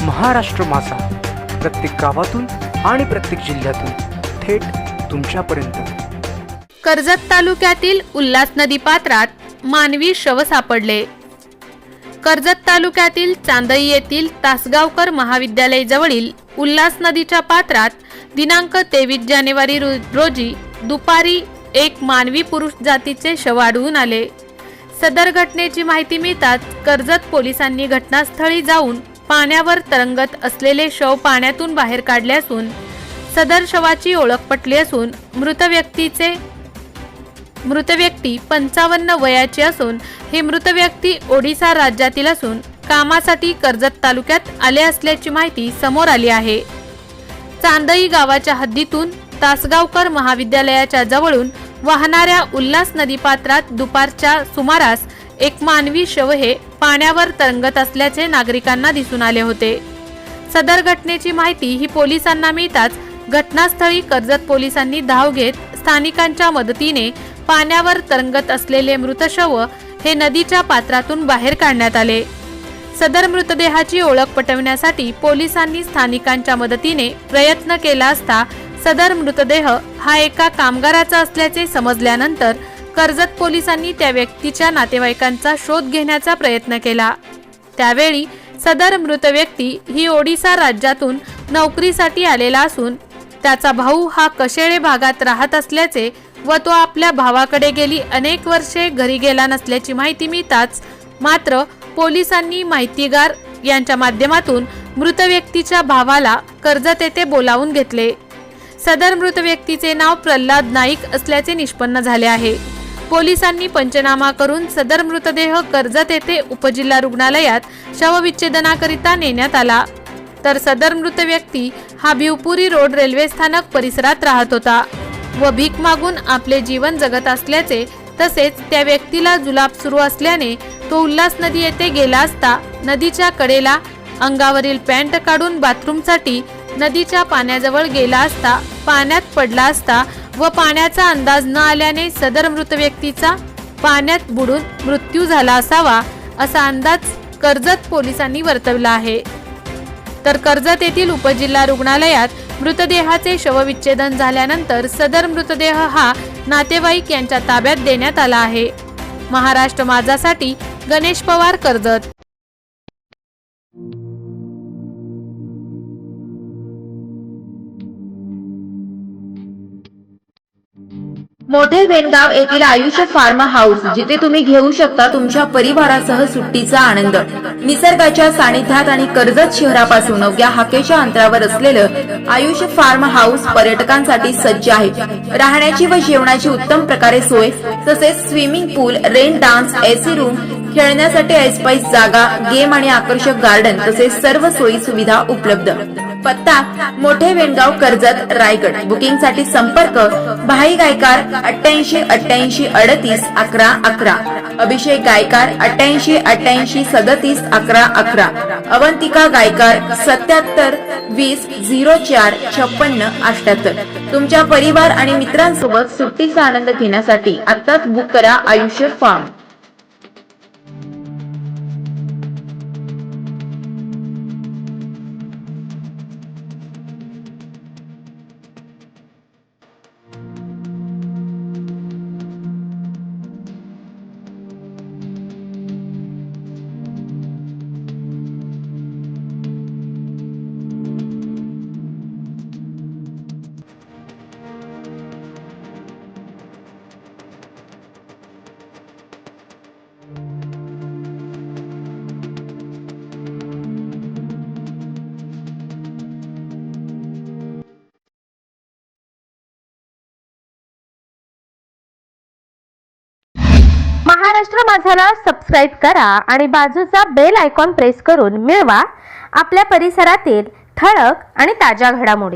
महाराष्ट्र माझा, प्रत्येक गावातून आणि प्रत्येक जिल्ह्यातून थेट तुमच्यापर्यंत। कर्जत तालुक्यातील उल्हास नदी पात्रात मानवी शव सापडले। कर्जत तालुक्यातील चांदई येथील तासगावकर महाविद्यालय जवळील उल्हास नदीच्या पात्रात दिनांक 23 जानेवारी रोजी दुपारी एक मानवी पुरुष जातीचे शव आढळून आले। सदर घटनेची माहिती मिळताच कर्जत पोलिसांनी घटनास्थळी जाऊन पाण्यावर तरंगत असलेले शव पाण्यातून बाहेर काढले असून सदर शवाची ओळख पटली असून मृत व्यक्ती 55 वयाची असून हे मृत व्यक्ती ओडिशा राज्यातील असून कामासाठी कर्जत तालुक्यात आले असल्याची माहिती समोर आली आहे। चांदई गावाच्या हद्दीतून तासगावकर महाविद्यालयाच्या जवळून वाहणाऱ्या उल्हास नदीपात्रात दुपारच्या सुमारास एक मानवी शव हे पाण्यावर तरंगत असल्याचे नागरिकांना दिसून आले होते। सदर घटनेची माहिती ही पोलिसांना मिळताच घटनास्थळी कर्जत पोलिसांनी धाव घेत स्थानिकांच्या मदतीने पाण्यावर तरंगत असलेले मृत शव हे नदीच्या पात्रातून बाहेर काढण्यात आले। सदर मृतदेहाची ओळख पटवण्यासाठी पोलिसांनी स्थानिकांच्या मदतीने प्रयत्न केला असता सदर मृतदेह हा एका कामगाराचा असल्याचे समजल्यानंतर कर्जत पोलिसांनी त्या व्यक्तीच्या नातेवाईकांचा शोध घेण्याचा प्रयत्न केला। त्यावेळी सदर मृत व्यक्ती ही ओडिशा राज्यातून नोकरीसाठी आलेला असून त्याचा भाऊ हा कशेळे भागात राहत असल्याचे व तो आपल्या भावाकडे गेली अनेक वर्षे घरी गेला नसल्याची माहिती मिळताच मात्र पोलिसांनी माहितीगार यांच्या माध्यमातून मृत व्यक्तीच्या भावाला कर्जत येथे बोलावून घेतले। सदर मृत व्यक्तीचे नाव प्रल्हाद नाईक असल्याचे निष्पन्न झाले आहे। पोलिसांनी पंचनामा करून सदर मृतदेह कर्जत येथे उपजिल्हा रुग्णालयात शवविच्छेदनाकरिता नेण्यात आला। तर सदर मृत व्यक्ती हा भिवपुरी रोड रेल्वे स्थानक परिसरात राहत होता व भीक मागून आपले जीवन जगत असल्याचे तसेच त्या व्यक्तीला जुलाब सुरू असल्याने तो उल्हास नदी येथे गेला असता नदीच्या कडेला अंगावरील पॅन्ट काढून बाथरूमसाठी नदीच्या पाण्याजवळ गेला असता पाण्यात पडला असता व पाण्याचा अंदाज न आल्याने सदर मृत व्यक्तीचा पाण्यात बुडून मृत्यू झाला असावा असा अंदाज कर्जत पोलिसांनी वर्तवला आहे। तर कर्जत येथील उपजिल्हा रुग्णालयात मृतदेहाचे शवविच्छेदन झाल्यानंतर सदर मृतदेह हा नातेवाईक यांच्या ताब्यात देण्यात आला आहे। महाराष्ट्र माझासाठी गणेश पवार, कर्जत। मोठे वेणगाव येथील आयुष फार्म हाऊस, जिथे तुम्ही घेऊ शकता तुमच्या परिवारासह सुट्टीचा आनंद। निसर्गाच्या सानिध्यात आणि कर्जत शहरापासून अवघ्या हाकेच्या अंतरावर असलेलं आयुष फार्म हाऊस पर्यटकांसाठी सज्ज आहे। राहण्याची व जेवणाची उत्तम प्रकारे सोय, तसेच स्विमिंग पूल, रेन डान्स, एसी रूम, खेळण्यासाठी ऐसपैस जागा, गेम आणि आकर्षक गार्डन तसेच सर्व सोयी सुविधा उपलब्ध। पत्ता मोठे वेणगाव, कर्जत, रायगड। बुकिंग साठी संपर्क भाई गायकार 88 88 38 11 11, अभिषेक गायकार 88 88 37 11 11, अवंतिका गायकार 77 20 04 56 78। तुमच्या परिवार आणि मित्रांसोबत सुट्टीचा आनंद घेण्यासाठी आत्ताच बुक करा आयुष फार्म। महाराष्ट्र माझाला सबस्क्राइब करा आणि बाजूचा बेल आयकॉन प्रेस करून मिळवा आपल्या परिसरातील ठळक आणि ताज्या घडामोडी।